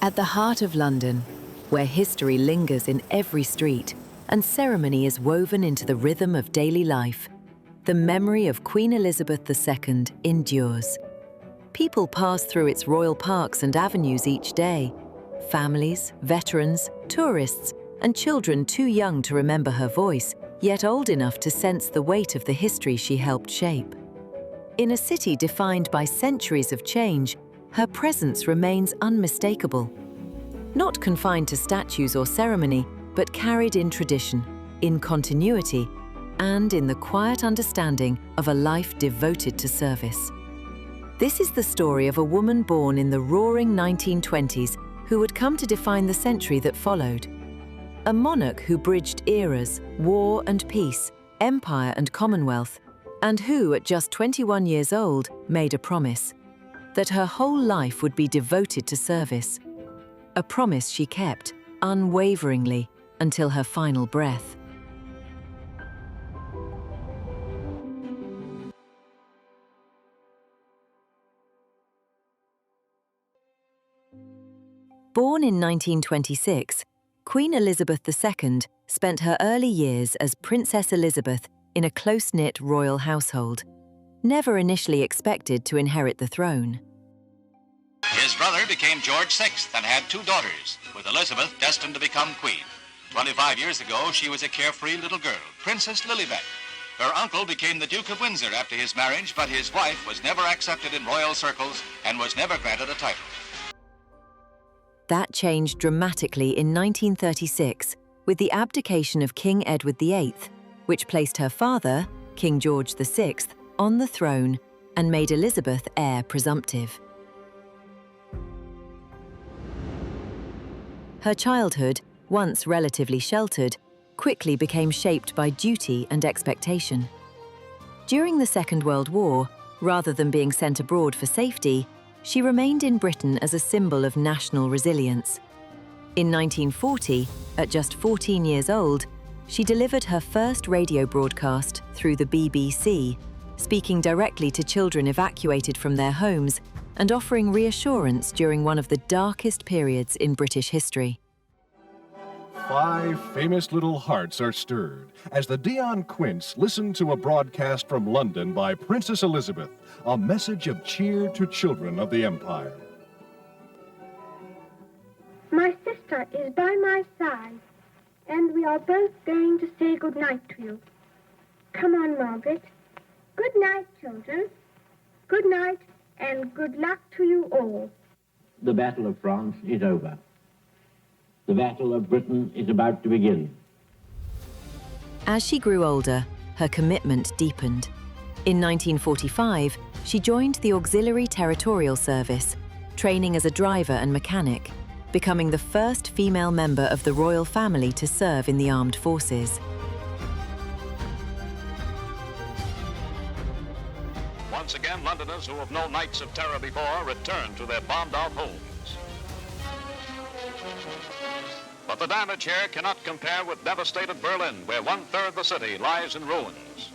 At the heart of London, where history lingers in every street and ceremony is woven into the rhythm of daily life, the memory of Queen Elizabeth II endures. People pass through its royal parks and avenues each day. Families, veterans, tourists, and children too young to remember her voice, yet old enough to sense the weight of the history she helped shape. In a city defined by centuries of change, her presence remains unmistakable. Not confined to statues or ceremony, but carried in tradition, in continuity, and in the quiet understanding of a life devoted to service. This is the story of a woman born in the roaring 1920s who would come to define the century that followed. A monarch who bridged eras, war and peace, empire and commonwealth, and who, at just 21 years old, made a promise that her whole life would be devoted to service. A promise she kept, unwaveringly, until her final breath. Born in 1926, Queen Elizabeth II spent her early years as Princess Elizabeth in a close-knit royal household, never initially expected to inherit the throne. His brother became George VI and had 2 daughters, with Elizabeth destined to become queen. 25 years ago, she was a carefree little girl, Princess Lilibet. Her uncle became the Duke of Windsor after his marriage, but his wife was never accepted in royal circles and was never granted a title. That changed dramatically in 1936 with the abdication of King Edward VIII, which placed her father, King George VI, on the throne and made Elizabeth heir presumptive. Her childhood, once relatively sheltered, quickly became shaped by duty and expectation. During the Second World War, rather than being sent abroad for safety, she remained in Britain as a symbol of national resilience. In 1940, at just 14 years old, she delivered her first radio broadcast through the BBC, speaking directly to children evacuated from their homes and offering reassurance during one of the darkest periods in British history. 5 famous little hearts are stirred as the Dion Quints listen to a broadcast from London by Princess Elizabeth, a message of cheer to children of the Empire. My sister is by my side, and we are both going to say good night to you. Come on, Margaret. Good night, children. Good night, and good luck to you all. The Battle of France is over. The Battle of Britain is about to begin. As she grew older, her commitment deepened. In 1945, she joined the Auxiliary Territorial Service, training as a driver and mechanic, becoming the first female member of the royal family to serve in the armed forces. Once again, Londoners who have known nights of terror before return to their bombed-out homes. But the damage here cannot compare with devastated Berlin, where 1/3 of the city lies in ruins.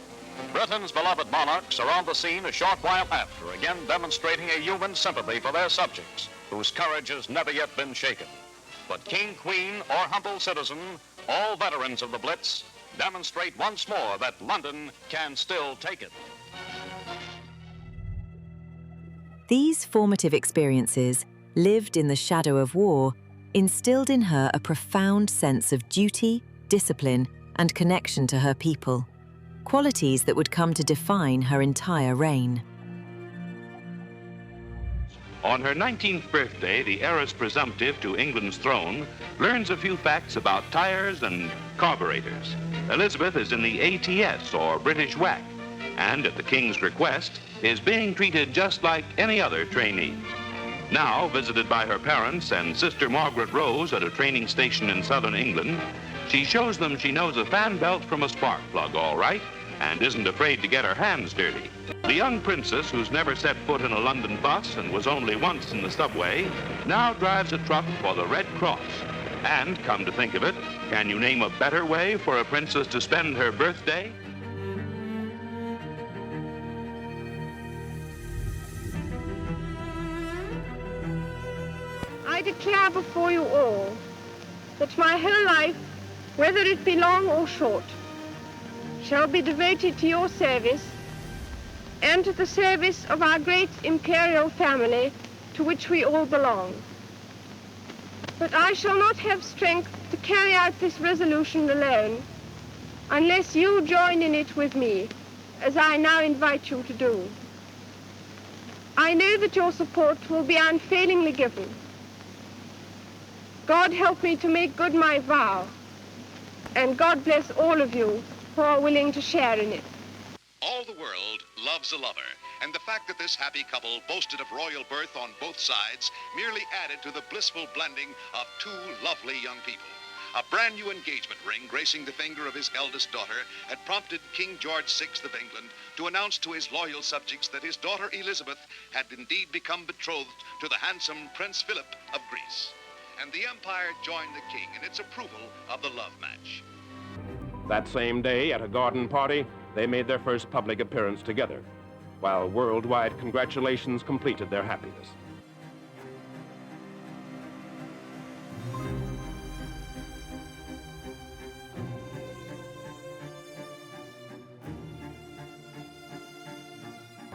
Britain's beloved monarchs are on the scene a short while after, again demonstrating a human sympathy for their subjects, whose courage has never yet been shaken. But king, queen, or humble citizen, all veterans of the Blitz, demonstrate once more that London can still take it. These formative experiences, lived in the shadow of war, instilled in her a profound sense of duty, discipline, and connection to her people, qualities that would come to define her entire reign. On her 19th birthday, the heiress presumptive to England's throne learns a few facts about tires and carburetors. Elizabeth is in the ATS, or British WAC, and at the King's request, is being treated just like any other trainee. Now, visited by her parents and sister Margaret Rose at a training station in southern England, she shows them she knows a fan belt from a spark plug all right, and isn't afraid to get her hands dirty. The young princess, who's never set foot in a London bus and was only once in the subway, now drives a truck for the Red Cross. And, come to think of it, can you name a better way for a princess to spend her birthday? I declare before you all that my whole life, whether it be long or short, shall be devoted to your service and to the service of our great imperial family to which we all belong. But I shall not have strength to carry out this resolution alone unless you join in it with me, as I now invite you to do. I know that your support will be unfailingly given. God help me to make good my vow, and God bless all of you who are willing to share in it. All the world loves a lover, and the fact that this happy couple boasted of royal birth on both sides merely added to the blissful blending of two lovely young people. A brand new engagement ring gracing the finger of his eldest daughter had prompted King George VI of England to announce to his loyal subjects that his daughter Elizabeth had indeed become betrothed to the handsome Prince Philip of Greece. And the empire joined the king in its approval of the love match. That same day, at a garden party, they made their first public appearance together, while worldwide congratulations completed their happiness.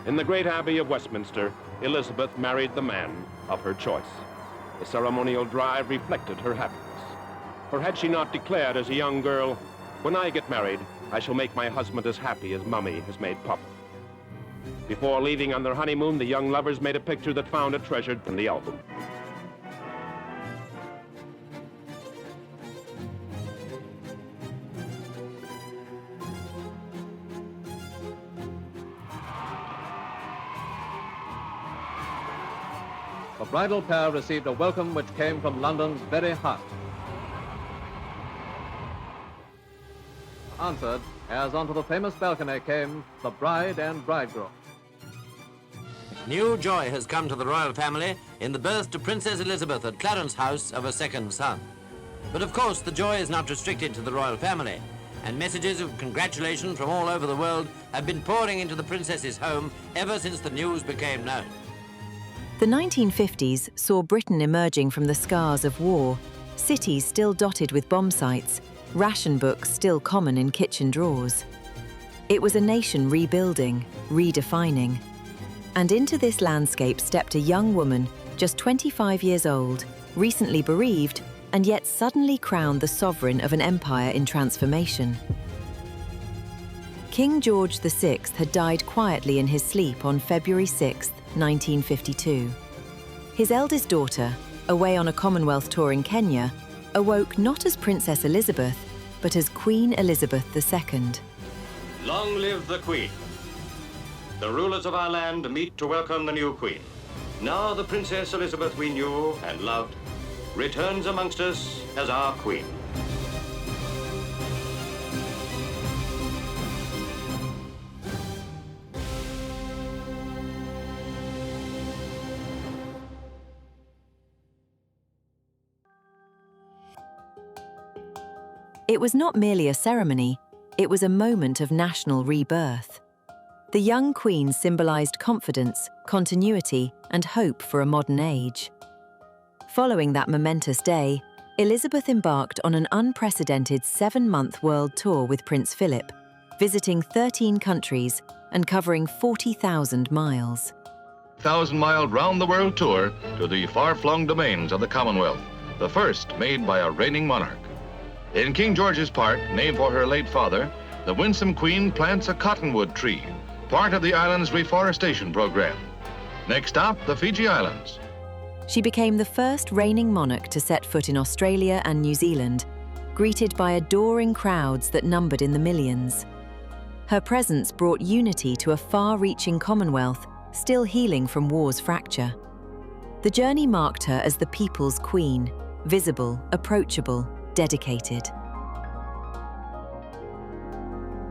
In the great Abbey of Westminster, Elizabeth married the man of her choice. The ceremonial drive reflected her happiness. For had she not declared as a young girl, "When I get married, I shall make my husband as happy as Mummy has made Papa." Before leaving on their honeymoon, the young lovers made a picture that found it treasured in the album. The bridal pair received a welcome which came from London's very heart. Answered, as onto the famous balcony came the bride and bridegroom. New joy has come to the royal family in the birth to Princess Elizabeth at Clarence House of a second son. But of course, the joy is not restricted to the royal family, and messages of congratulation from all over the world have been pouring into the princess's home ever since the news became known. The 1950s saw Britain emerging from the scars of war, cities still dotted with bomb sites, ration books still common in kitchen drawers. It was a nation rebuilding, redefining. And into this landscape stepped a young woman, just 25 years old, recently bereaved, and yet suddenly crowned the sovereign of an empire in transformation. King George VI had died quietly in his sleep on February 6, 1952. His eldest daughter, away on a Commonwealth tour in Kenya, awoke not as Princess Elizabeth, but as Queen Elizabeth II. Long live the Queen. The rulers of our land meet to welcome the new Queen. Now the Princess Elizabeth we knew and loved returns amongst us as our Queen. It was not merely a ceremony, it was a moment of national rebirth. The young queen symbolized confidence, continuity, and hope for a modern age. Following that momentous day, Elizabeth embarked on an unprecedented 7-month world tour with Prince Philip, visiting 13 countries and covering 40,000 miles. 1,000-mile round-the-world tour to the far-flung domains of the Commonwealth, the first made by a reigning monarch. In King George's Park, named for her late father, the winsome queen plants a cottonwood tree, part of the island's reforestation program. Next stop, the Fiji Islands. She became the first reigning monarch to set foot in Australia and New Zealand, greeted by adoring crowds that numbered in the millions. Her presence brought unity to a far-reaching Commonwealth, still healing from war's fracture. The journey marked her as the people's queen, visible, approachable, dedicated.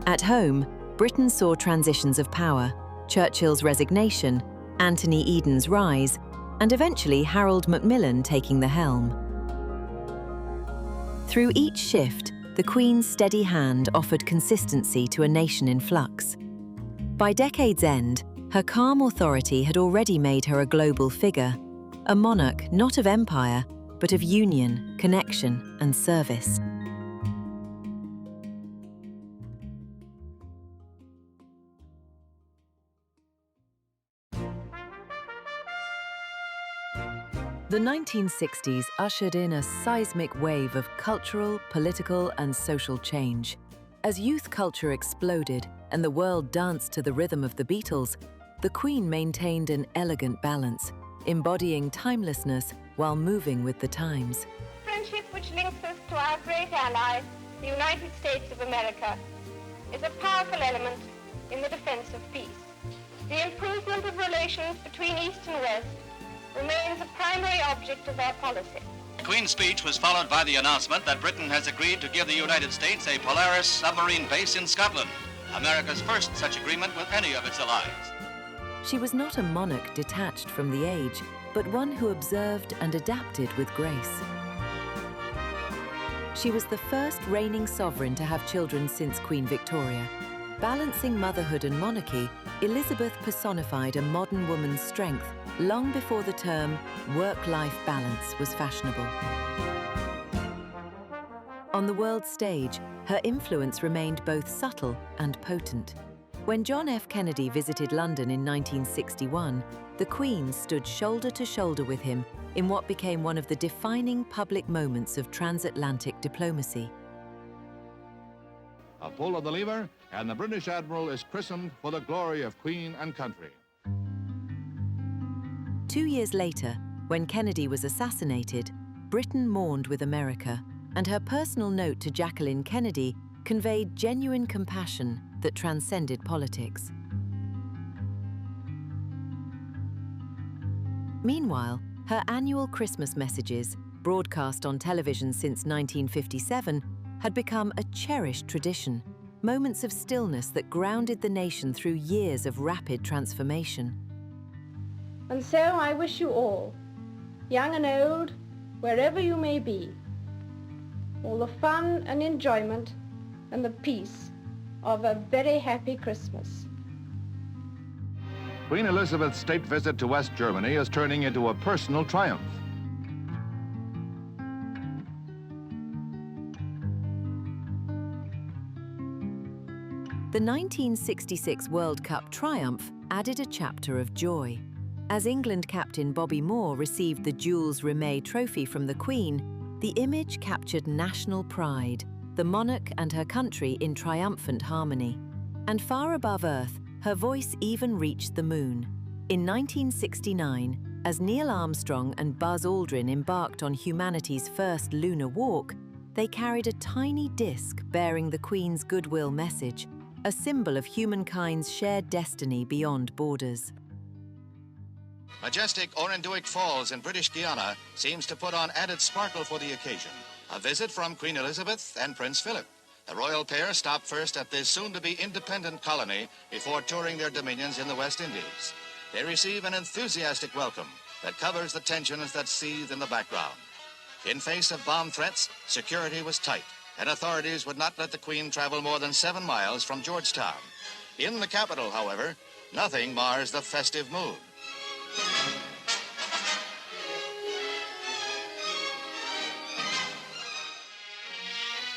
At home, Britain saw transitions of power, Churchill's resignation, Anthony Eden's rise, and eventually Harold Macmillan taking the helm. Through each shift, the Queen's steady hand offered consistency to a nation in flux. By decade's end, her calm authority had already made her a global figure, a monarch not of empire, but of union, connection, and service. The 1960s ushered in a seismic wave of cultural, political, and social change. As youth culture exploded and the world danced to the rhythm of the Beatles, the Queen maintained an elegant balance, embodying timelessness while moving with the times. Friendship which links us to our great ally, the United States of America, is a powerful element in the defense of peace. The improvement of relations between East and West remains a primary object of our policy. The Queen's speech was followed by the announcement that Britain has agreed to give the United States a Polaris submarine base in Scotland, America's first such agreement with any of its allies. She was not a monarch detached from the age, but one who observed and adapted with grace. She was the first reigning sovereign to have children since Queen Victoria. Balancing motherhood and monarchy, Elizabeth personified a modern woman's strength long before the term work-life balance was fashionable. On the world stage, her influence remained both subtle and potent. When John F. Kennedy visited London in 1961, the Queen stood shoulder to shoulder with him in what became one of the defining public moments of transatlantic diplomacy. A pull of the lever, and the British Admiral is christened for the glory of Queen and country. 2 years later, when Kennedy was assassinated, Britain mourned with America, and her personal note to Jacqueline Kennedy conveyed genuine compassion that transcended politics. Meanwhile, her annual Christmas messages, broadcast on television since 1957, had become a cherished tradition, moments of stillness that grounded the nation through years of rapid transformation. And so I wish you all, young and old, wherever you may be, all the fun and enjoyment and the peace of a very happy Christmas. Queen Elizabeth's state visit to West Germany is turning into a personal triumph. The 1966 World Cup triumph added a chapter of joy. As England captain Bobby Moore received the Jules Rimet trophy from the Queen, the image captured national pride, the monarch and her country in triumphant harmony. And far above Earth, her voice even reached the moon. In 1969, as Neil Armstrong and Buzz Aldrin embarked on humanity's first lunar walk, they carried a tiny disc bearing the Queen's goodwill message, a symbol of humankind's shared destiny beyond borders. Majestic Orinduik Falls in British Guiana seems to put on added sparkle for the occasion. A visit from Queen Elizabeth and Prince Philip. The royal pair stopped first at this soon-to-be independent colony before touring their dominions in the West Indies. They receive an enthusiastic welcome that covers the tensions that seethe in the background. In face of bomb threats, security was tight, and authorities would not let the Queen travel more than 7 miles from Georgetown. In the capital, however, nothing mars the festive mood.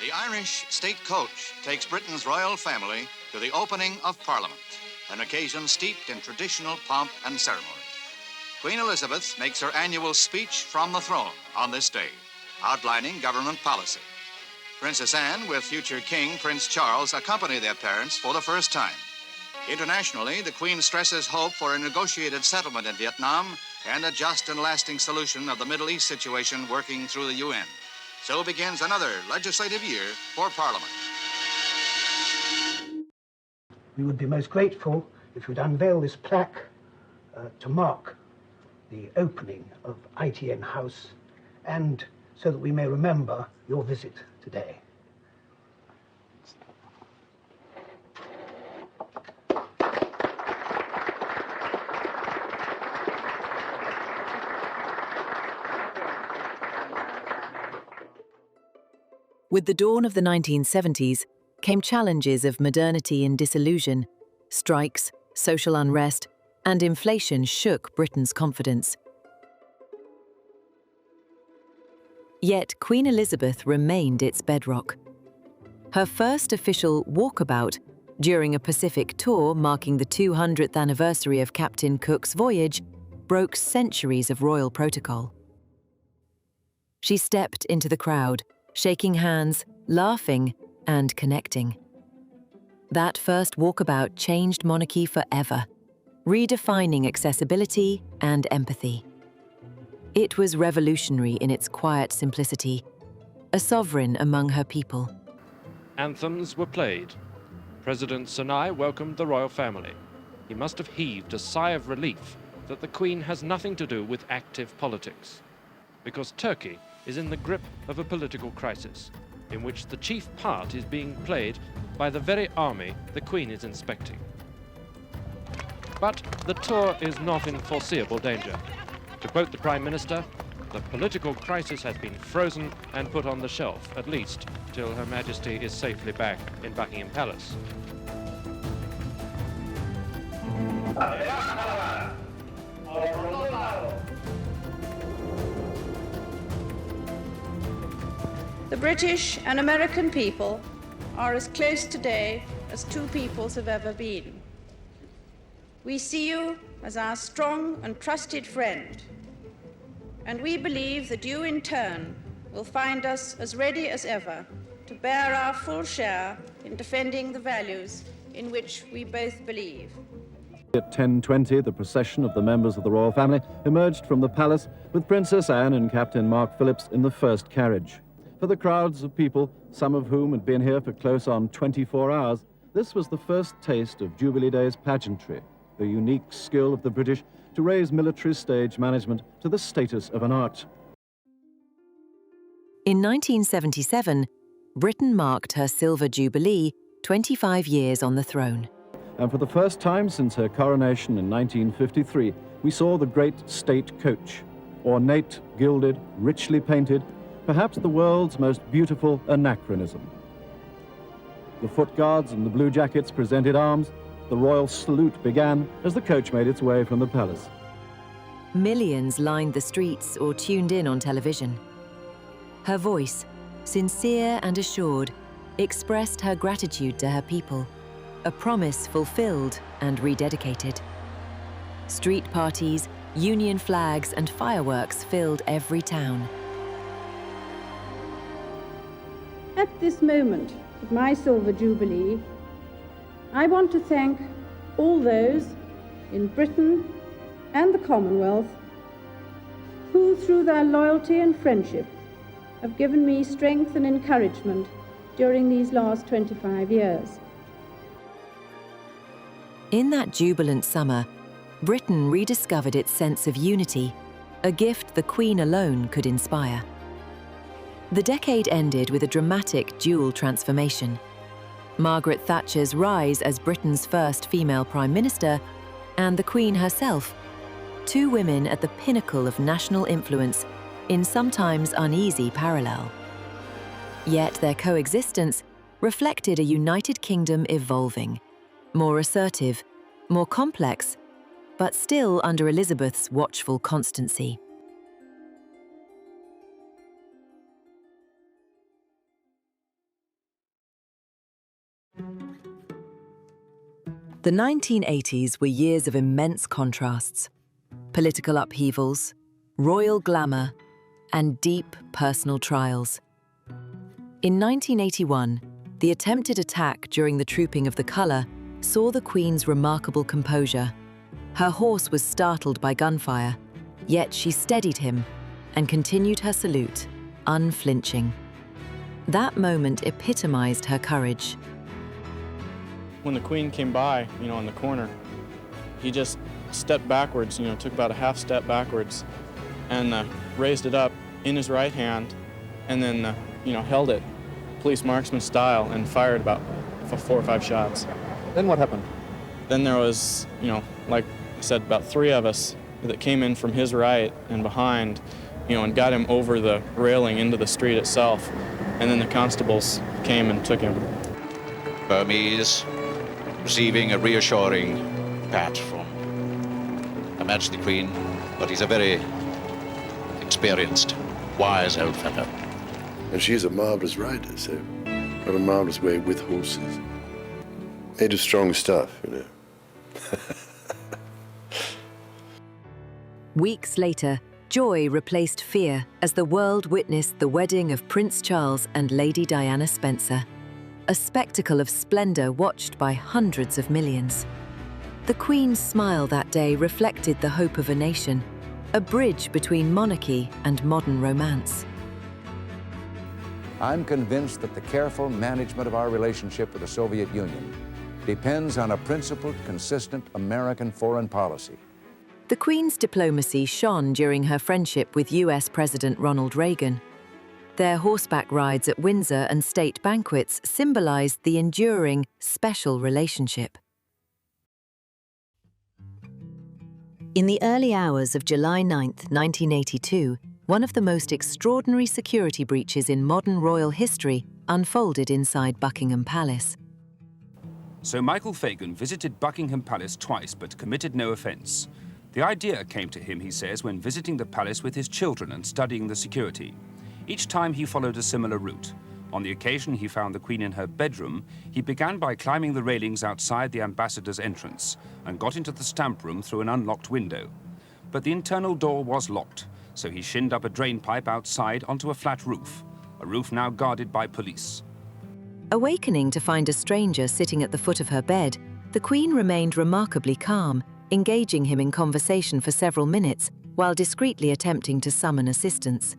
The Irish state coach takes Britain's royal family to the opening of Parliament, an occasion steeped in traditional pomp and ceremony. Queen Elizabeth makes her annual speech from the throne on this day, outlining government policy. Princess Anne, with future King Prince Charles, accompany their parents for the first time. Internationally, the Queen stresses hope for a negotiated settlement in Vietnam and a just and lasting solution of the Middle East situation working through the UN. So begins another legislative year for Parliament. We would be most grateful if you'd unveil this plaque to mark the opening of ITN House, and so that we may remember your visit today. With the dawn of the 1970s came challenges of modernity and disillusion. Strikes, social unrest, and inflation shook Britain's confidence. Yet Queen Elizabeth remained its bedrock. Her first official walkabout during a Pacific tour marking the 200th anniversary of Captain Cook's voyage broke centuries of royal protocol. She stepped into the crowd, shaking hands, laughing, and connecting. That first walkabout changed monarchy forever, redefining accessibility and empathy. It was revolutionary in its quiet simplicity, a sovereign among her people. Anthems were played. President Sinai welcomed the royal family. He must have heaved a sigh of relief that the Queen has nothing to do with active politics, because Turkey is in the grip of a political crisis, in which the chief part is being played by the very army the Queen is inspecting. But the tour is not in foreseeable danger. To quote the Prime Minister, the political crisis has been frozen and put on the shelf, at least till Her Majesty is safely back in Buckingham Palace. The British and American people are as close today as two peoples have ever been. We see you as our strong and trusted friend, and we believe that you in turn will find us as ready as ever to bear our full share in defending the values in which we both believe. At 10:20, the procession of the members of the royal family emerged from the palace with Princess Anne and Captain Mark Phillips in the first carriage. For the crowds of people, some of whom had been here for close on 24 hours, this was the first taste of Jubilee Day's pageantry, the unique skill of the British to raise military stage management to the status of an art. In 1977, Britain marked her Silver Jubilee, 25 years on the throne. And for the first time since her coronation in 1953, we saw the great state coach, ornate, gilded, richly painted, perhaps the world's most beautiful anachronism. The foot guards and the blue jackets presented arms. The royal salute began as the coach made its way from the palace. Millions lined the streets or tuned in on television. Her voice, sincere and assured, expressed her gratitude to her people, a promise fulfilled and rededicated. Street parties, Union flags, and fireworks filled every town. At this moment of my Silver Jubilee, I want to thank all those in Britain and the Commonwealth who, through their loyalty and friendship, have given me strength and encouragement during these last 25 years. In that jubilant summer, Britain rediscovered its sense of unity, a gift the Queen alone could inspire. The decade ended with a dramatic dual transformation. Margaret Thatcher's rise as Britain's first female Prime Minister, and the Queen herself, two women at the pinnacle of national influence in sometimes uneasy parallel. Yet their coexistence reflected a United Kingdom evolving, more assertive, more complex, but still under Elizabeth's watchful constancy. The 1980s were years of immense contrasts, political upheavals, royal glamour, and deep personal trials. In 1981, the attempted attack during the Trooping of the Colour saw the Queen's remarkable composure. Her horse was startled by gunfire, yet she steadied him and continued her salute, unflinching. That moment epitomized her courage. When the Queen came by, on the corner, he just stepped backwards, took about a half step backwards and raised it up in his right hand and then, held it police marksman style and fired about 4 or 5 shots. Then what happened? Then there was, like I said, about 3 of us that came in from his right and behind, and got him over the railing into the street itself. And then the constables came and took him. Burmese receiving a reassuring pat from Her Majesty the Queen, but he's a very experienced, wise old fellow. And she's a marvelous rider, so got a marvelous way with horses. Made of strong stuff, you know. Weeks later, joy replaced fear as the world witnessed the wedding of Prince Charles and Lady Diana Spencer, a spectacle of splendor watched by hundreds of millions. The Queen's smile that day reflected the hope of a nation, a bridge between monarchy and modern romance. I'm convinced that the careful management of our relationship with the Soviet Union depends on a principled, consistent American foreign policy. The Queen's diplomacy shone during her friendship with US President Ronald Reagan. Their horseback rides at Windsor and state banquets symbolized the enduring, special relationship. In the early hours of July 9, 1982, one of the most extraordinary security breaches in modern royal history unfolded inside Buckingham Palace. So Michael Fagan visited Buckingham Palace twice but committed no offence. The idea came to him, he says, when visiting the palace with his children and studying the security. Each time he followed a similar route. On the occasion he found the Queen in her bedroom, he began by climbing the railings outside the ambassador's entrance and got into the stamp room through an unlocked window. But the internal door was locked, so he shinned up a drain pipe outside onto a flat roof, a roof now guarded by police. Awakening to find a stranger sitting at the foot of her bed, the Queen remained remarkably calm, engaging him in conversation for several minutes while discreetly attempting to summon assistance.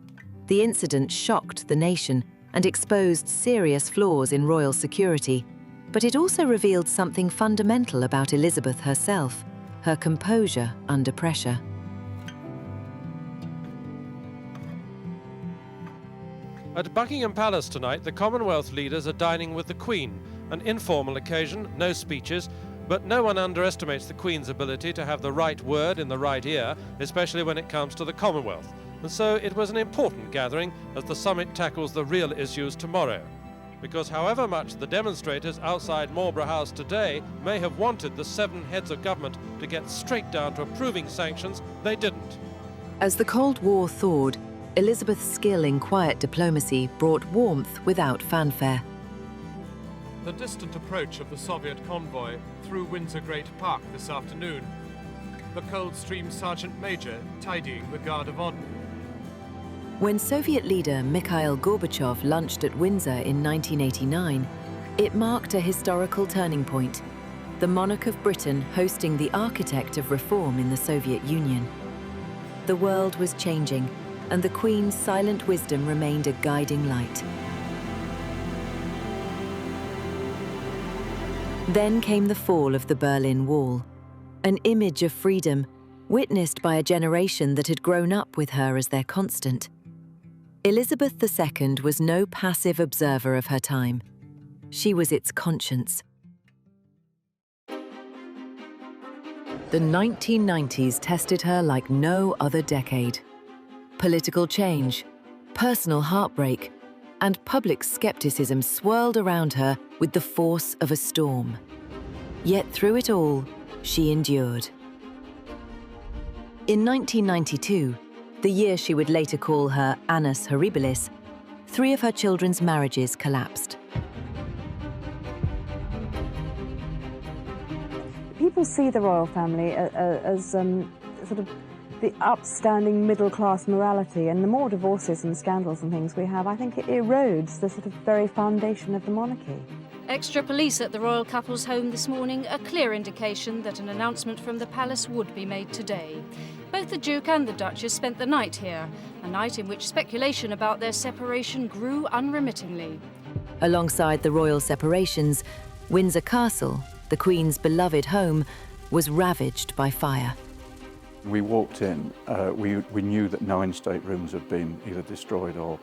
The incident shocked the nation and exposed serious flaws in royal security, but it also revealed something fundamental about Elizabeth herself, her composure under pressure. At Buckingham Palace tonight, the Commonwealth leaders are dining with the Queen, an informal occasion, no speeches, but no one underestimates the Queen's ability to have the right word in the right ear, especially when it comes to the Commonwealth. And so it was an important gathering as the summit tackles the real issues tomorrow. Because however much the demonstrators outside Marlborough House today may have wanted the 7 heads of government to get straight down to approving sanctions, they didn't. As the Cold War thawed, Elizabeth's skill in quiet diplomacy brought warmth without fanfare. The distant approach of the Soviet convoy through Windsor Great Park this afternoon. The Coldstream Sergeant Major tidying the Guard of Honor. When Soviet leader Mikhail Gorbachev launched at Windsor in 1989, it marked a historical turning point, the monarch of Britain hosting the architect of reform in the Soviet Union. The world was changing, and the Queen's silent wisdom remained a guiding light. Then came the fall of the Berlin Wall, an image of freedom witnessed by a generation that had grown up with her as their constant. Elizabeth II was no passive observer of her time. She was its conscience. The 1990s tested her like no other decade. Political change, personal heartbreak, and public skepticism swirled around her with the force of a storm. Yet through it all, she endured. In 1992, the year she would later call her annus horribilis, 3 of her children's marriages collapsed. People see the royal family as sort of the upstanding middle-class morality, and the more divorces and scandals and things we have, I think it erodes the sort of very foundation of the monarchy. Extra police at the royal couple's home this morning, a clear indication that an announcement from the palace would be made today. Both the Duke and the Duchess spent the night here, a night in which speculation about their separation grew unremittingly. Alongside the royal separations, Windsor Castle, the Queen's beloved home, was ravaged by fire. We walked in, we knew that 9 staterooms had been either destroyed or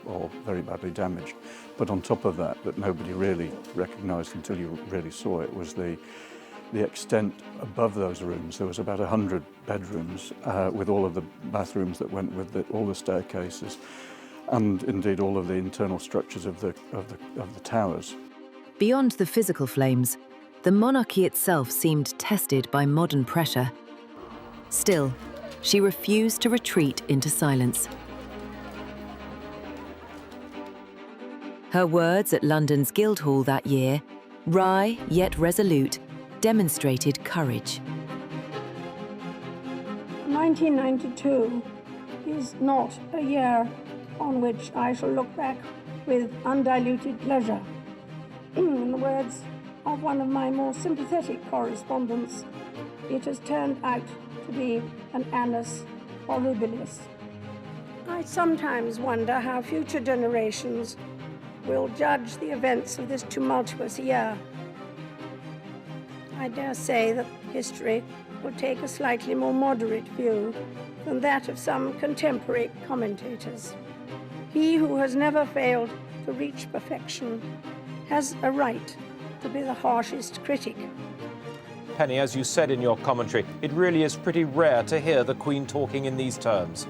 very badly damaged. But on top of that nobody really recognised until you really saw it, was the extent above those rooms. There was about 100 bedrooms with all of the bathrooms that went with it, all the staircases, and indeed all of the internal structures of the towers. Beyond the physical flames, the monarchy itself seemed tested by modern pressure. Still, she refused to retreat into silence. Her words at London's Guildhall that year, wry yet resolute, demonstrated courage. 1992 is not a year on which I shall look back with undiluted pleasure. In the words of one of my more sympathetic correspondents, it has turned out to be an annus horribilis. I sometimes wonder how future generations will judge the events of this tumultuous year. I dare say that history will take a slightly more moderate view than that of some contemporary commentators. He who has never failed to reach perfection has a right to be the harshest critic. Penny, as you said in your commentary, it really is pretty rare to hear the Queen talking in these terms.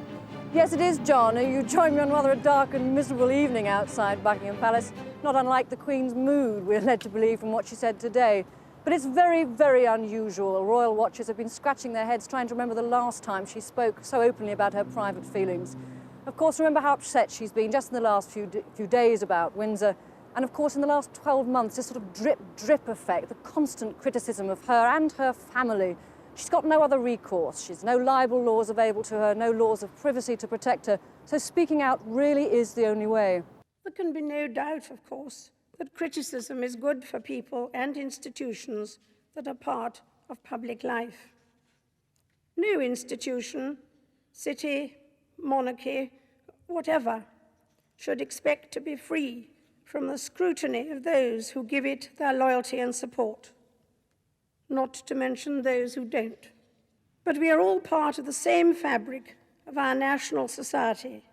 Yes, it is, John. You joined me on rather a dark and miserable evening outside Buckingham Palace, not unlike the Queen's mood, we're led to believe from what she said today. But it's very, very unusual. Royal watchers have been scratching their heads trying to remember the last time she spoke so openly about her private feelings. Of course, remember how upset she's been just in the last few days about Windsor. And of course, in the last 12 months, this sort of drip effect, the constant criticism of her and her family. She's got no other recourse. She's no libel laws available to her, no laws of privacy to protect her. So speaking out really is the only way. There can be no doubt, of course, that criticism is good for people and institutions that are part of public life. No institution, city, monarchy, whatever, should expect to be free from the scrutiny of those who give it their loyalty and support, not to mention those who don't. But we are all part of the same fabric of our national society,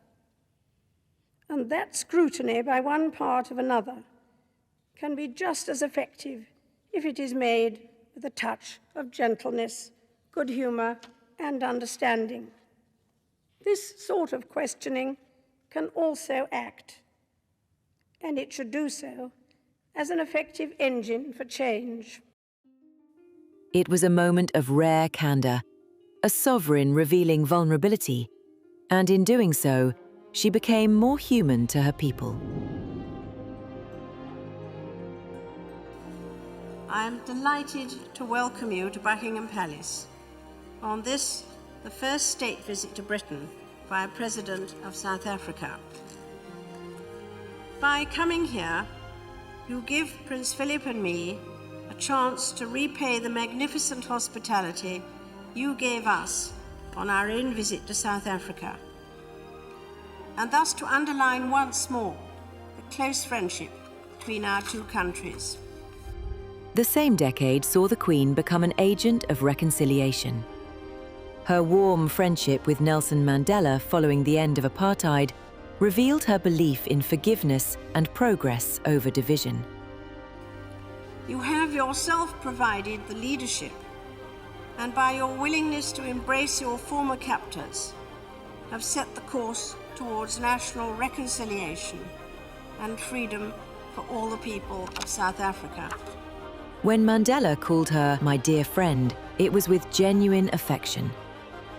and that scrutiny by one part of another can be just as effective if it is made with a touch of gentleness, good humor, and understanding. This sort of questioning can also act, and it should do so, as an effective engine for change. It was a moment of rare candor, a sovereign revealing vulnerability, and in doing so, she became more human to her people. I am delighted to welcome you to Buckingham Palace on this, the first state visit to Britain by a President of South Africa. By coming here, you give Prince Philip and me a chance to repay the magnificent hospitality you gave us on our own visit to South Africa, and thus to underline once more the close friendship between our two countries. The same decade saw the Queen become an agent of reconciliation. Her warm friendship with Nelson Mandela following the end of apartheid revealed her belief in forgiveness and progress over division. You have yourself provided the leadership, and by your willingness to embrace your former captors, have set the course towards national reconciliation and freedom for all the people of South Africa. When Mandela called her my dear friend, it was with genuine affection,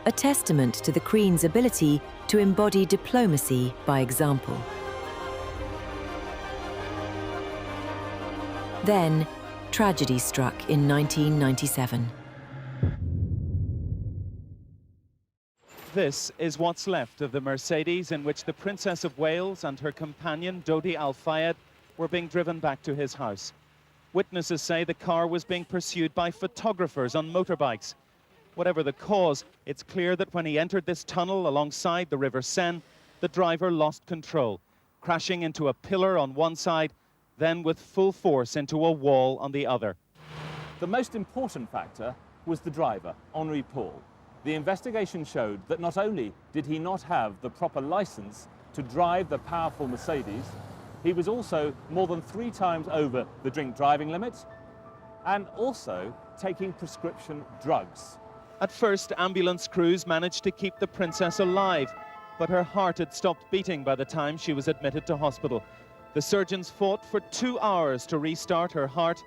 a testament to the Queen's ability to embody diplomacy by example. Then, tragedy struck in 1997. This is what's left of the Mercedes in which the Princess of Wales and her companion, Dodi Al-Fayed, were being driven back to his house. Witnesses say the car was being pursued by photographers on motorbikes. Whatever the cause, it's clear that when he entered this tunnel alongside the River Seine, the driver lost control, crashing into a pillar on one side, then with full force into a wall on the other. The most important factor was the driver, Henri Paul. The investigation showed that not only did he not have the proper license to drive the powerful Mercedes, he was also more than 3 times over the drink driving limit and also taking prescription drugs. At first, ambulance crews managed to keep the princess alive, but her heart had stopped beating by the time she was admitted to hospital. The surgeons fought for 2 hours to restart her heart.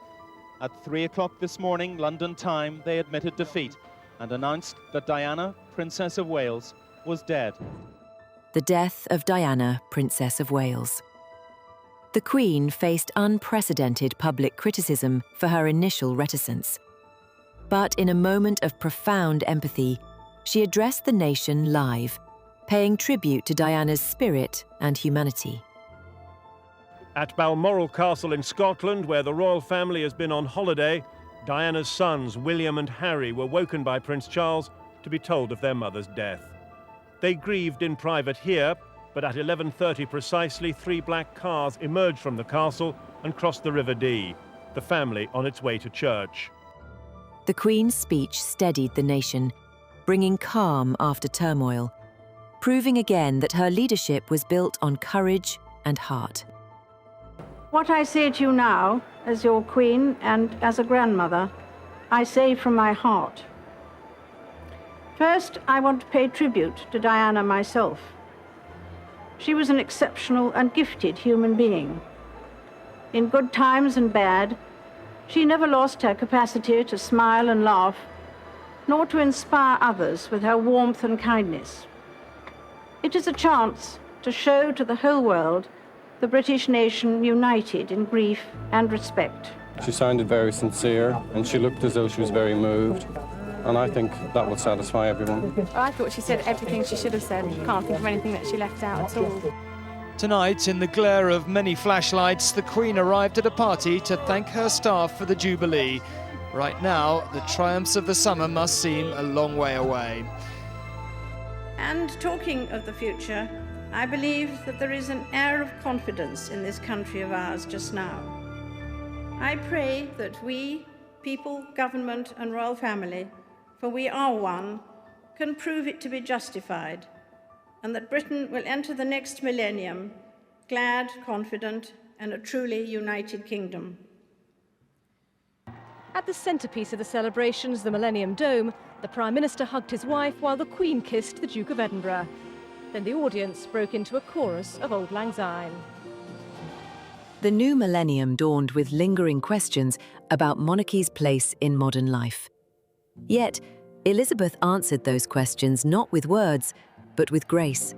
At 3 o'clock this morning, London time, they admitted defeat and announced that Diana, Princess of Wales, was dead. The death of Diana, Princess of Wales. The Queen faced unprecedented public criticism for her initial reticence. But in a moment of profound empathy, she addressed the nation live, paying tribute to Diana's spirit and humanity. At Balmoral Castle in Scotland, where the royal family has been on holiday, Diana's sons, William and Harry, were woken by Prince Charles to be told of their mother's death. They grieved in private here, but at 11:30 precisely, 3 black cars emerged from the castle and crossed the River Dee, the family on its way to church. The Queen's speech steadied the nation, bringing calm after turmoil, proving again that her leadership was built on courage and heart. What I say to you now, as your Queen and as a grandmother, I say from my heart. First, I want to pay tribute to Diana myself. She was an exceptional and gifted human being. In good times and bad, she never lost her capacity to smile and laugh, nor to inspire others with her warmth and kindness. It is a chance to show to the whole world the British nation united in grief and respect. She sounded very sincere, and she looked as though she was very moved, and I think that will satisfy everyone. I thought she said everything she should have said. Can't think of anything that she left out at all. Tonight, in the glare of many flashlights, the Queen arrived at a party to thank her staff for the Jubilee. Right now, the triumphs of the summer must seem a long way away. And talking of the future, I believe that there is an air of confidence in this country of ours just now. I pray that we, people, government and royal family, for we are one, can prove it to be justified, and that Britain will enter the next millennium glad, confident, and a truly united kingdom. At the centrepiece of the celebrations, the Millennium Dome, the Prime Minister hugged his wife while the Queen kissed the Duke of Edinburgh. Then the audience broke into a chorus of Auld Lang Syne. The new millennium dawned with lingering questions about monarchy's place in modern life. Yet, Elizabeth answered those questions not with words, but with grace.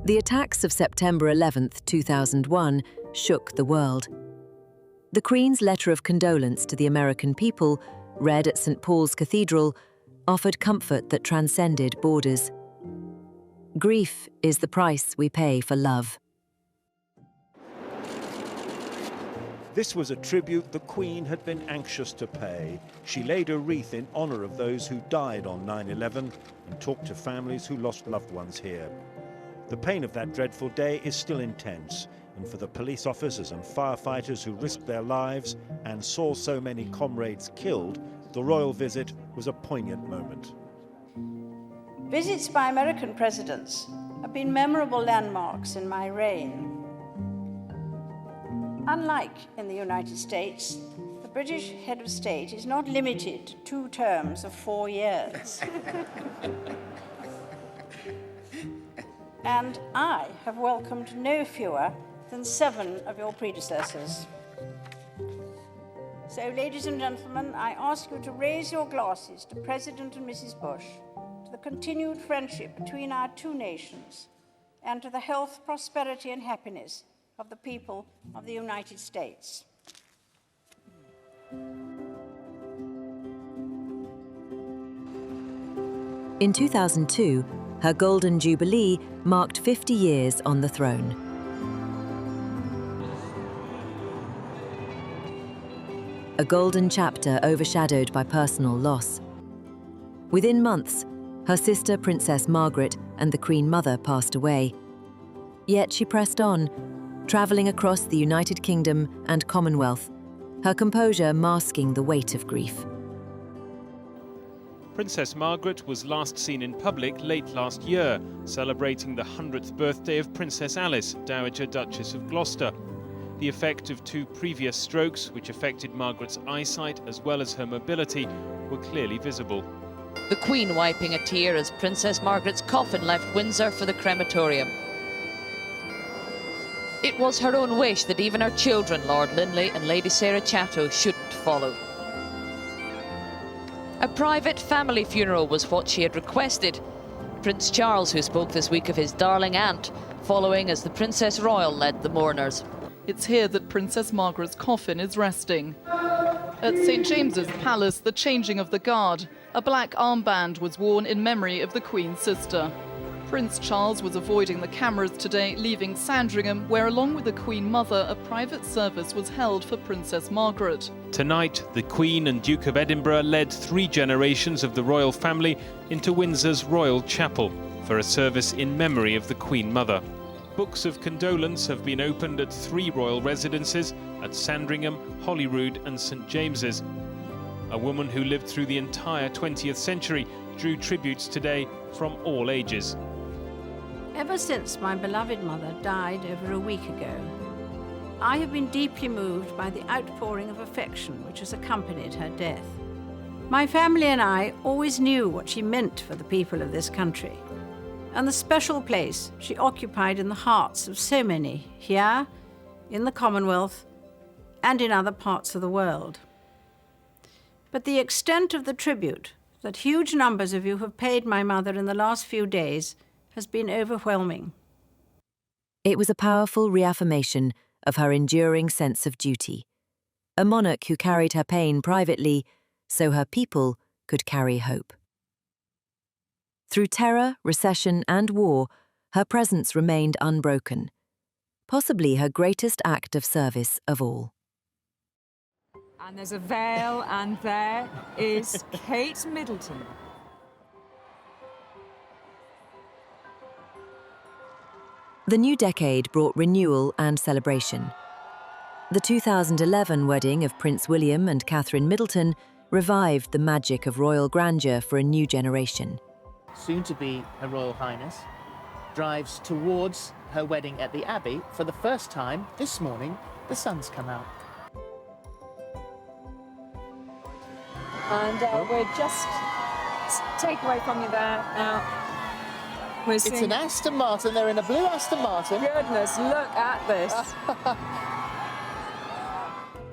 The attacks of September 11, 2001, shook the world. The Queen's letter of condolence to the American people, read at St. Paul's Cathedral, offered comfort that transcended borders. Grief is the price we pay for love. This was a tribute the Queen had been anxious to pay. She laid a wreath in honour of those who died on 9/11 and talked to families who lost loved ones here. The pain of that dreadful day is still intense, and for the police officers and firefighters who risked their lives and saw so many comrades killed, the royal visit was a poignant moment. Visits by American presidents have been memorable landmarks in my reign. Unlike in the United States, the British head of state is not limited to 2 terms of 4 years. And I have welcomed no fewer than 7 of your predecessors. So, ladies and gentlemen, I ask you to raise your glasses to President and Mrs. Bush, to the continued friendship between our 2 nations, and to the health, prosperity and happiness of the people of the United States. In 2002, her Golden Jubilee marked 50 years on the throne. A golden chapter overshadowed by personal loss. Within months, her sister Princess Margaret and the Queen Mother passed away. Yet she pressed on, travelling across the United Kingdom and Commonwealth, her composure masking the weight of grief. Princess Margaret was last seen in public late last year, celebrating the 100th birthday of Princess Alice, Dowager Duchess of Gloucester. The effect of 2 previous strokes, which affected Margaret's eyesight as well as her mobility, were clearly visible. The Queen wiping a tear as Princess Margaret's coffin left Windsor for the crematorium. It was her own wish that even her children, Lord Linley and Lady Sarah Chatto, shouldn't follow. A private family funeral was what she had requested. Prince Charles, who spoke this week of his darling aunt, following as the Princess Royal led the mourners. It's here that Princess Margaret's coffin is resting. At St James's Palace, the changing of the guard. A black armband was worn in memory of the Queen's sister. Prince Charles was avoiding the cameras today, leaving Sandringham, where along with the Queen Mother, a private service was held for Princess Margaret. Tonight, the Queen and Duke of Edinburgh led 3 generations of the royal family into Windsor's Royal Chapel for a service in memory of the Queen Mother. Books of condolence have been opened at 3 royal residences at Sandringham, Holyrood and St James's. A woman who lived through the entire 20th century drew tributes today from all ages. Ever since my beloved mother died over a week ago, I have been deeply moved by the outpouring of affection which has accompanied her death. My family and I always knew what she meant for the people of this country, and the special place she occupied in the hearts of so many here, in the Commonwealth, and in other parts of the world. But the extent of the tribute that huge numbers of you have paid my mother in the last few days has been overwhelming. It was a powerful reaffirmation of her enduring sense of duty. A monarch who carried her pain privately so her people could carry hope. Through terror, recession, and war, her presence remained unbroken, possibly her greatest act of service of all. And there's a veil, and there is Kate Middleton. The new decade brought renewal and celebration. The 2011 wedding of Prince William and Catherine Middleton revived the magic of royal grandeur for a new generation. Soon to be Her Royal Highness drives towards her wedding at the Abbey. For the first time this morning, the sun's come out. And we're just take away from you there now. It's an Aston Martin. They're in a blue Aston Martin. Goodness, look at this.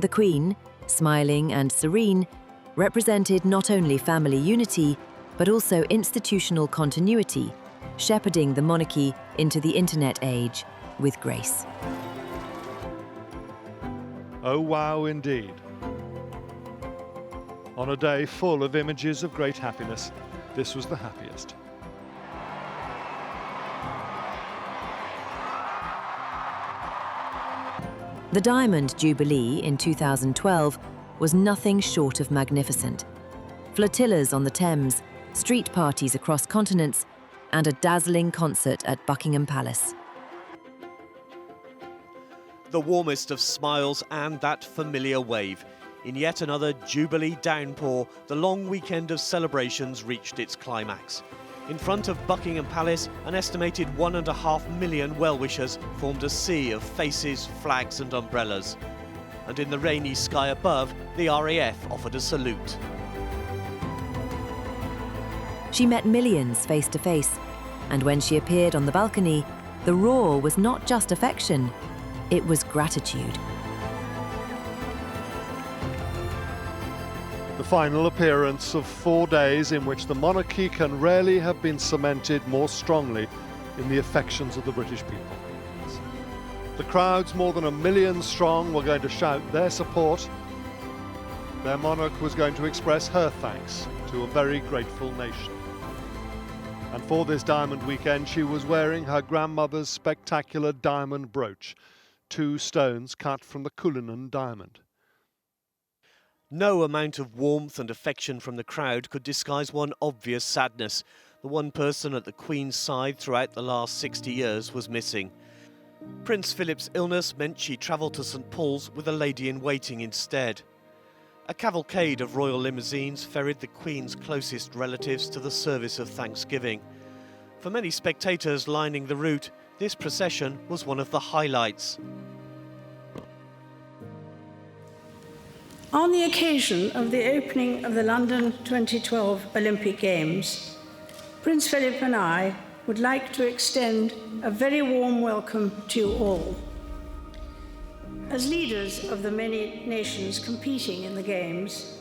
The Queen, smiling and serene, represented not only family unity, but also institutional continuity, shepherding the monarchy into the internet age with grace. Oh wow, indeed. On a day full of images of great happiness, this was the happiest. The Diamond Jubilee in 2012 was nothing short of magnificent. Flotillas on the Thames, street parties across continents, and a dazzling concert at Buckingham Palace. The warmest of smiles and that familiar wave. In yet another Jubilee downpour, the long weekend of celebrations reached its climax. In front of Buckingham Palace, an estimated 1.5 million well-wishers formed a sea of faces, flags and umbrellas. And in the rainy sky above, the RAF offered a salute. She met millions face to face, and when she appeared on the balcony, the roar was not just affection, it was gratitude. The final appearance of 4 days in which the monarchy can rarely have been cemented more strongly in the affections of the British people. The crowds, more than 1 million strong, were going to shout their support. Their monarch was going to express her thanks to a very grateful nation. And for this diamond weekend, she was wearing her grandmother's spectacular diamond brooch, 2 stones cut from the Cullinan diamond. No amount of warmth and affection from the crowd could disguise one obvious sadness. The one person at the Queen's side throughout the last 60 years was missing. Prince Philip's illness meant she travelled to St Paul's with a lady-in-waiting instead. A cavalcade of royal limousines ferried the Queen's closest relatives to the service of Thanksgiving. For many spectators lining the route, this procession was one of the highlights. On the occasion of the opening of the London 2012 Olympic Games, Prince Philip and I would like to extend a very warm welcome to you all. As leaders of the many nations competing in the Games,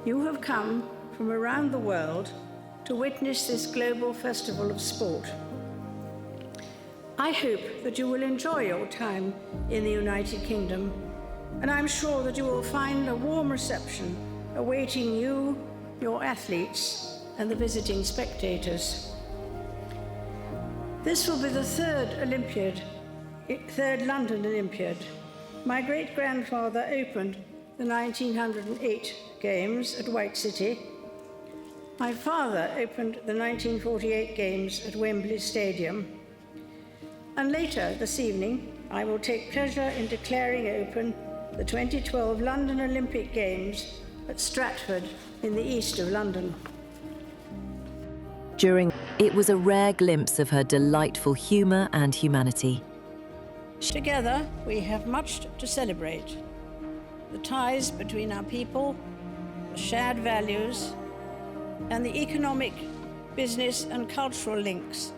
you have come from around the world to witness this global festival of sport. I hope that you will enjoy your time in the United Kingdom, and I'm sure that you will find a warm reception awaiting you, your athletes, and the visiting spectators. This will be the third London Olympiad. My great-grandfather opened the 1908 Games at White City. My father opened the 1948 Games at Wembley Stadium. And later this evening, I will take pleasure in declaring open the 2012 London Olympic Games at Stratford in the east of London. It was a rare glimpse of her delightful humour and humanity. Together, we have much to celebrate. The ties between our people, the shared values, and the economic, business and cultural links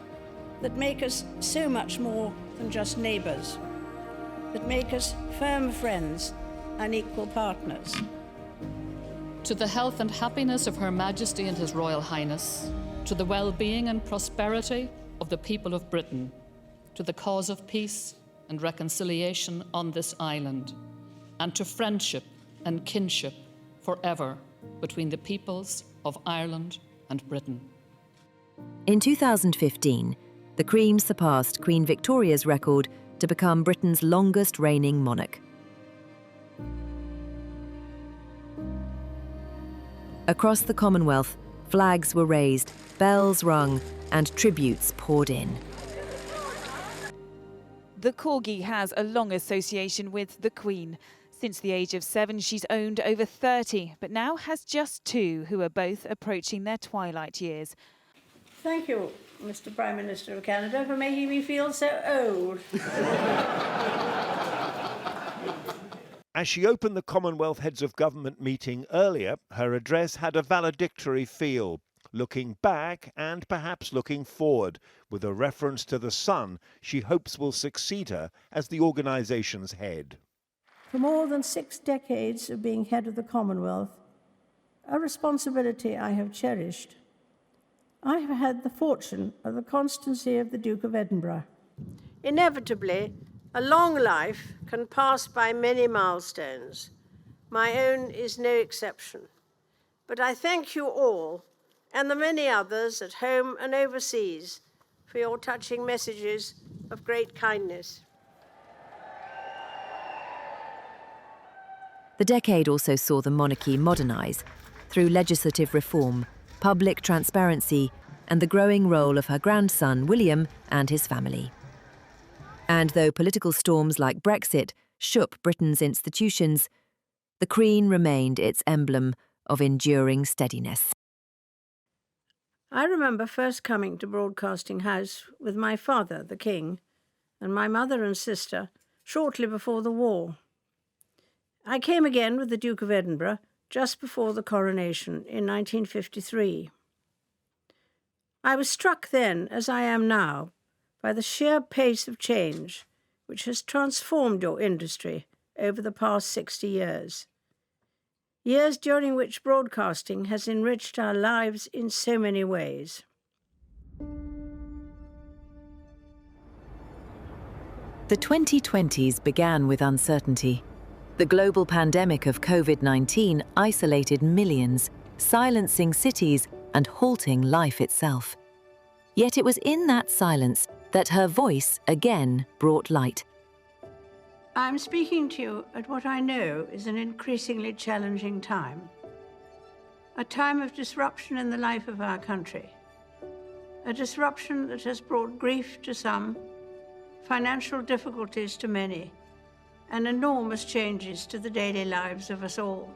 that make us so much more than just neighbours, that make us firm friends and equal partners. To the health and happiness of Her Majesty and His Royal Highness, to the well-being and prosperity of the people of Britain, to the cause of peace and reconciliation on this island, and to friendship and kinship forever between the peoples of Ireland and Britain. In 2015, the Queen surpassed Queen Victoria's record to become Britain's longest reigning monarch. Across the Commonwealth, flags were raised, bells rung, and tributes poured in. The Corgi has a long association with the Queen. Since the age of 7, she's owned over 30, but now has just 2 who are both approaching their twilight years. Thank you, Mr. Prime Minister of Canada, for making me feel so old. As she opened the Commonwealth Heads of Government meeting earlier, her address had a valedictory feel, looking back and perhaps looking forward, with a reference to the son she hopes will succeed her as the organisation's head. For more than 6 decades of being head of the Commonwealth, a responsibility I have cherished, I have had the fortune of the constancy of the Duke of Edinburgh. Inevitably, a long life can pass by many milestones. My own is no exception. But I thank you all, and the many others at home and overseas, for your touching messages of great kindness. The decade also saw the monarchy modernise through legislative reform, public transparency, and the growing role of her grandson, William, and his family. And though political storms like Brexit shook Britain's institutions, the Queen remained its emblem of enduring steadiness. I remember first coming to Broadcasting House with my father, the King, and my mother and sister shortly before the war. I came again with the Duke of Edinburgh just before the coronation in 1953. I was struck then, as I am now, by the sheer pace of change which has transformed your industry over the past 60 years. Years during which broadcasting has enriched our lives in so many ways. The 2020s began with uncertainty. The global pandemic of COVID-19 isolated millions, silencing cities and halting life itself. Yet it was in that silence that her voice again brought light. I'm speaking to you at what I know is an increasingly challenging time. A time of disruption in the life of our country. A disruption that has brought grief to some, financial difficulties to many, and enormous changes to the daily lives of us all.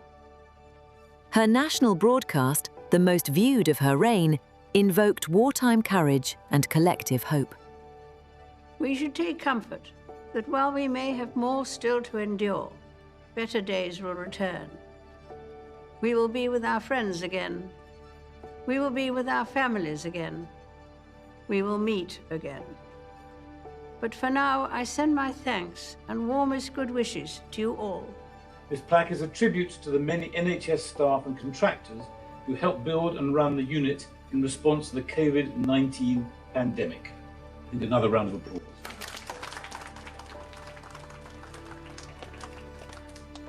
Her national broadcast, the most viewed of her reign, invoked wartime courage and collective hope. We should take comfort that while we may have more still to endure, better days will return. We will be with our friends again. We will be with our families again. We will meet again. But for now, I send my thanks and warmest good wishes to you all. This plaque is a tribute to the many NHS staff and contractors who helped build and run the unit in response to the COVID-19 pandemic. And another round of applause.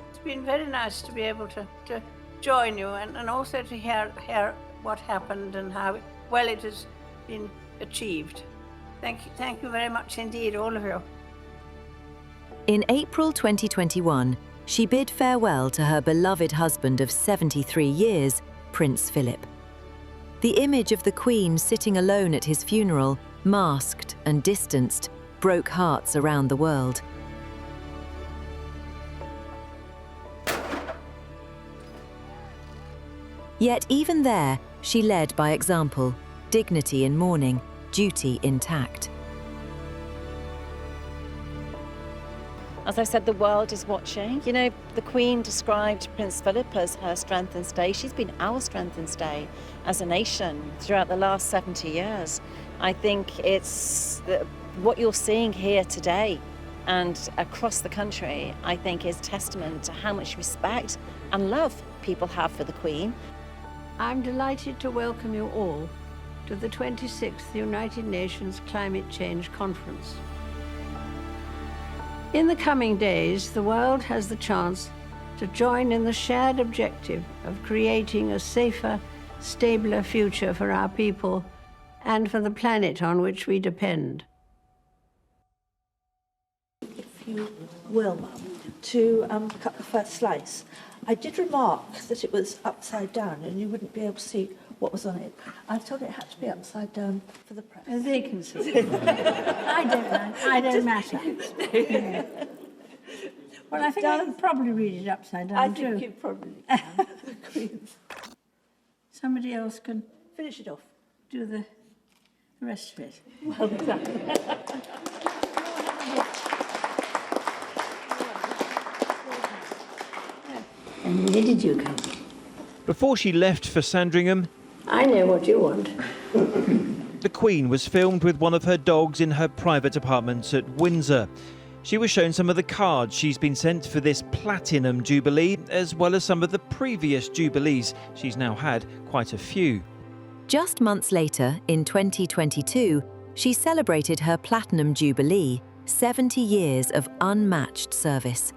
It's been very nice to be able to join you and also to hear what happened and how well it has been achieved. Thank you very much indeed, all of you. In April 2021, she bid farewell to her beloved husband of 73 years, Prince Philip. The image of the Queen sitting alone at his funeral, masked and distanced, broke hearts around the world. Yet even there, she led by example, dignity in mourning, duty intact. As I said, the world is watching. You know, the Queen described Prince Philip as her strength and stay. She's been our strength and stay as a nation throughout the last 70 years. I think it's what you're seeing here today and across the country, I think is testament to how much respect and love people have for the Queen. I'm delighted to welcome you all to the 26th United Nations Climate Change Conference. In the coming days, the world has the chance to join in the shared objective of creating a safer, stabler future for our people and for the planet on which we depend. If you will, Mum, to cut the first slice. I did remark that it was upside down and you wouldn't be able to see what was on it. I thought it had to be upside down for the press. They can see. I don't matter. Yeah. Well, I think I can probably read it upside down, I too. think you probably can. Somebody else can finish it off. Do the rest of it. Well done. And where did you come? Before she left for Sandringham, I know what you want. the Queen was filmed with one of her dogs in her private apartment at Windsor. She was shown some of the cards she's been sent for this Platinum Jubilee, as well as some of the previous Jubilees. She's now had quite a few. Just months later, in 2022, she celebrated her Platinum Jubilee, 70 years of unmatched service.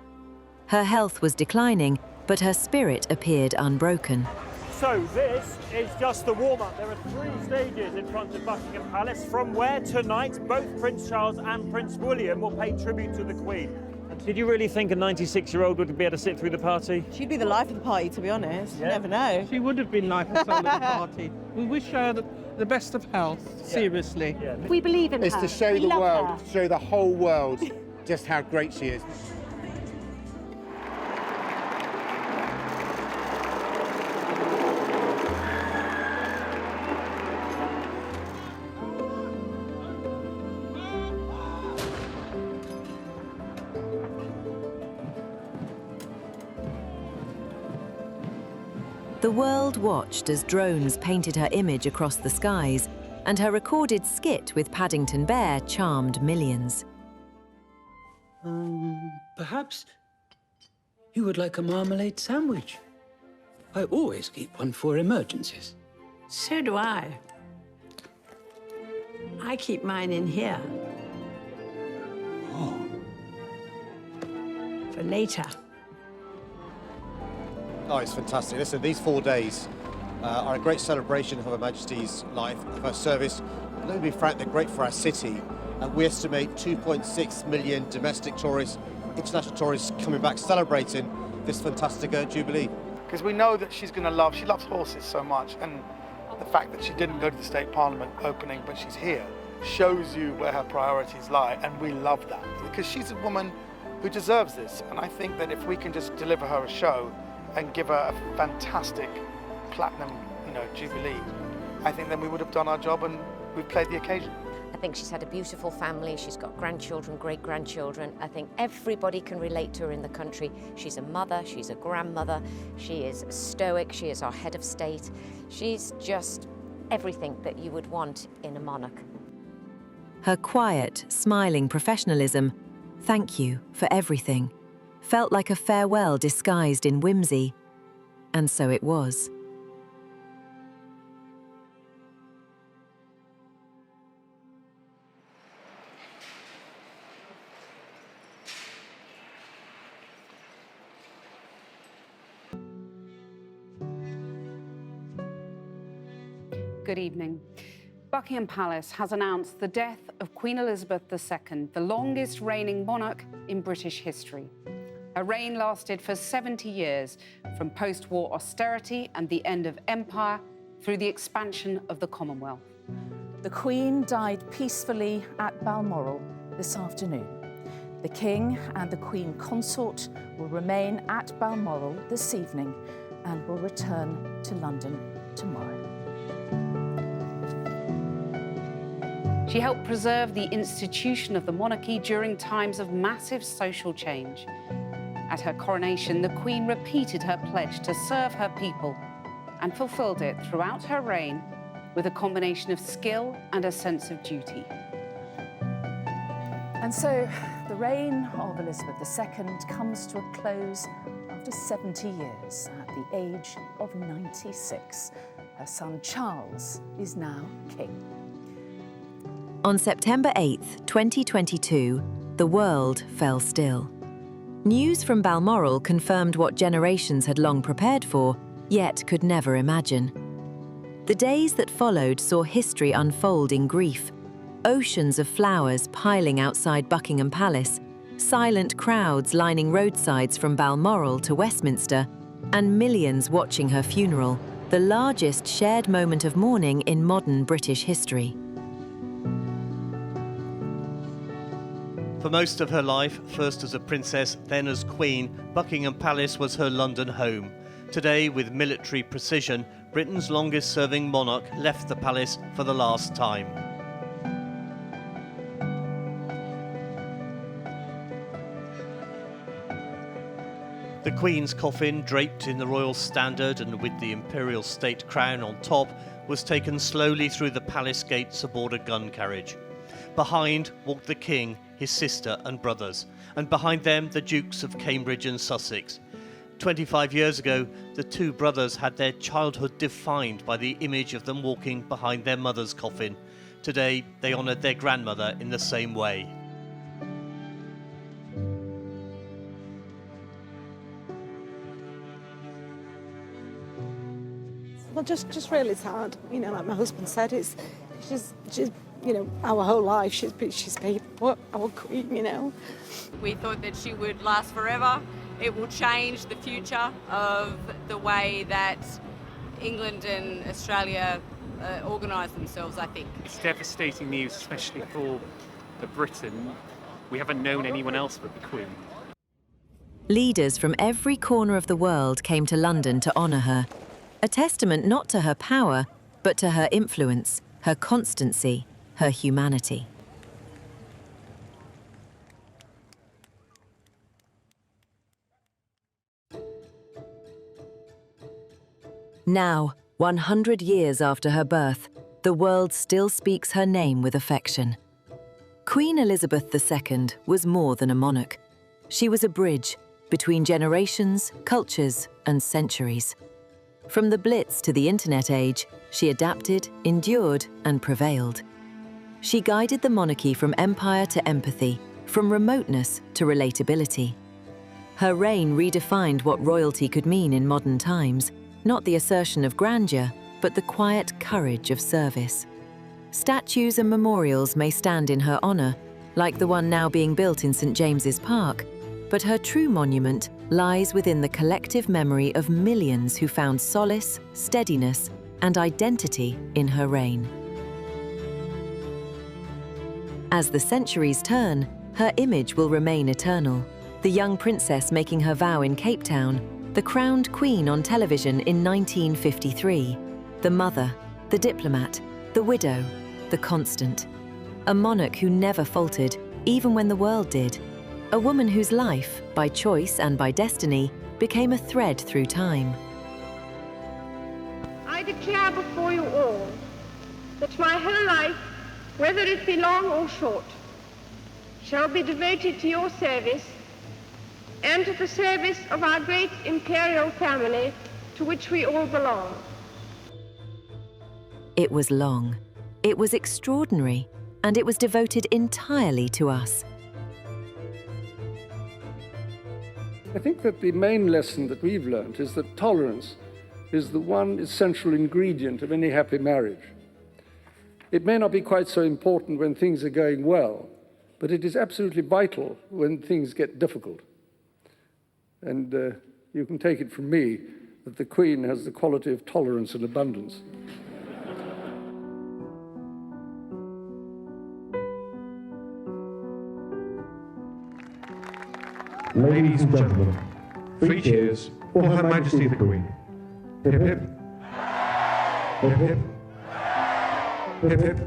Her health was declining, but her spirit appeared unbroken. So this is just the warm-up. There are 3 stages in front of Buckingham Palace, from where tonight both Prince Charles and Prince William will pay tribute to the Queen. Did you really think a 96-year-old would be able to sit through the party? She'd be the life of the party, to be honest. Yeah. You never know. She would have been life and soul of the party. We wish her the best of health, seriously. Yeah. We believe in it's her. It's to show we the love world, her. to show the whole world just how great she is. The world watched as drones painted her image across the skies, and her recorded skit with Paddington Bear charmed millions. Perhaps you would like a marmalade sandwich. I always keep one for emergencies. So do I. I keep mine in here. Oh. For later. Oh, it's fantastic. Listen, these 4 days are a great celebration of Her Majesty's life, of her service. And let me be frank, they're great for our city. We estimate 2.6 million domestic tourists, international tourists coming back celebrating this fantastic Jubilee. Because we know that she's going to love, she loves horses so much, and the fact that she didn't go to the State Parliament opening, but she's here, shows you where her priorities lie, and we love that. Because she's a woman who deserves this, and I think that if we can just deliver her a show and give her a fantastic platinum, Jubilee, I think then we would have done our job and we've played the occasion. I think she's had a beautiful family, she's got grandchildren, great-grandchildren. I think everybody can relate to her in the country. She's a mother, she's a grandmother, she is stoic, she is our head of state. She's just everything that you would want in a monarch. Her quiet, smiling professionalism, thank you for everything, felt like a farewell disguised in whimsy. And so it was. Good evening. Buckingham Palace has announced the death of Queen Elizabeth II, the longest reigning monarch in British history. Her reign lasted for 70 years, from post-war austerity and the end of empire through the expansion of the Commonwealth. The Queen died peacefully at Balmoral this afternoon. The King and the Queen Consort will remain at Balmoral this evening and will return to London tomorrow. She helped preserve the institution of the monarchy during times of massive social change. At her coronation, the Queen repeated her pledge to serve her people and fulfilled it throughout her reign with a combination of skill and a sense of duty. And so the reign of Elizabeth II comes to a close after 70 years at the age of 96. Her son Charles is now king. On September 8th, 2022, the world fell still. News from Balmoral confirmed what generations had long prepared for, yet could never imagine. The days that followed saw history unfold in grief. Oceans of flowers piling outside Buckingham Palace, silent crowds lining roadsides from Balmoral to Westminster, and millions watching her funeral, the largest shared moment of mourning in modern British history. For most of her life, first as a princess, then as queen, Buckingham Palace was her London home. Today, with military precision, Britain's longest-serving monarch left the palace for the last time. The Queen's coffin, draped in the royal standard and with the imperial state crown on top, was taken slowly through the palace gates aboard a gun carriage. Behind walked the King, his sister and brothers, and behind them the Dukes of Cambridge and Sussex. 25 years ago, the two brothers had their childhood defined by the image of them walking behind their mother's coffin. Today, they honoured their grandmother in the same way. Well, just really sad. You know, like my husband said, it's just you know, our whole life she's been our queen, you know. We thought that she would last forever. It will change the future of the way that England and Australia organise themselves, I think. It's devastating news, especially for Britain. We haven't known anyone else but the Queen. Leaders from every corner of the world came to London to honour her, a testament not to her power, but to her influence, her constancy, her humanity. Now, 100 years after her birth, the world still speaks her name with affection. Queen Elizabeth II was more than a monarch. She was a bridge between generations, cultures, and centuries. From the Blitz to the Internet age, she adapted, endured, and prevailed. She guided the monarchy from empire to empathy, from remoteness to relatability. Her reign redefined what royalty could mean in modern times, not the assertion of grandeur, but the quiet courage of service. Statues and memorials may stand in her honour, like the one now being built in St James's Park, but her true monument lies within the collective memory of millions who found solace, steadiness, and identity in her reign. As the centuries turn, her image will remain eternal. The young princess making her vow in Cape Town, the crowned queen on television in 1953, the mother, the diplomat, the widow, the constant. A monarch who never faltered, even when the world did. A woman whose life, by choice and by destiny, became a thread through time. I declare before you all that my whole life, whether it be long or short, shall be devoted to your service and to the service of our great imperial family to which we all belong. It was long, it was extraordinary, and it was devoted entirely to us. I think that the main lesson that we've learned is that tolerance is the one essential ingredient of any happy marriage. It may not be quite so important when things are going well, but it is absolutely vital when things get difficult. And you can take it from me that the Queen has the quality of tolerance and abundance. Ladies and gentlemen, 3 cheers for Her Majesty the Queen. Hip hip. Hip hip. Hip hip.